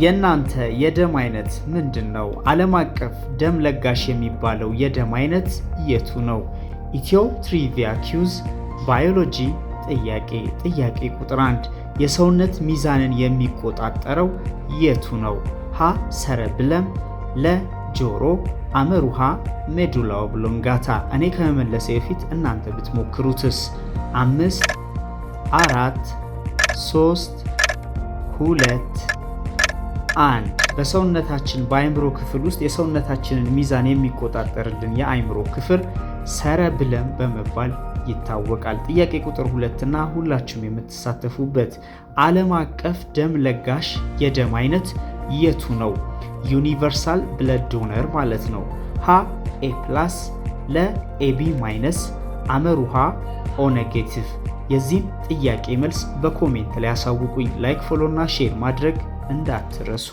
የእናንተ የደም አይነት ምንድነው? ዓለም አቀፍ ደም ለጋሽ የሚባለው የደም አይነት የቱ ነው? ኢትዮ ትሪቪያ ኪውዝ ባዮሎጂ ጥያቄ ቁጥር 1 የሰውነት ሚዛንን የሚቆጣጠረው የቱ ነው? ሀ ሰረብለም፣ ለ ጆሮ፣ አመሩሃ ሜዱላ ኦብሎንጋታ። እኔ ከመመለሴ በፊት እናንተ ብትሞክሩትስ? 5 4 3 2 1 በሰውነታችን በአይምሮ ክፍል ውስጥ የሰውነታችንን ሚዛን የሚቆጣጠርልን የአይምሮ ክፍል ሰረብለም በመባል ይታወቃል። ጥያቄ ቁጥር 2 እና ሁላችሁም የምትሳተፉበት ዓለም አቀፍ ደም ለጋሽ የደም አይነት የቱ ነው? ዩኒቨርሳል ብለድ ዶነር ማለት ነው። ሀ ኤ ፕላስ፣ ለ ኤቢ ማይነስ፣ አመሩሃ ኦ ኔጌቲቭ። የዚህም ጥያቄ መልስ በኮሜንት ላይ ያሳውቁኝ። ላይክ ፎሎ እና ሼር ማድረግ እንዳትረሱ።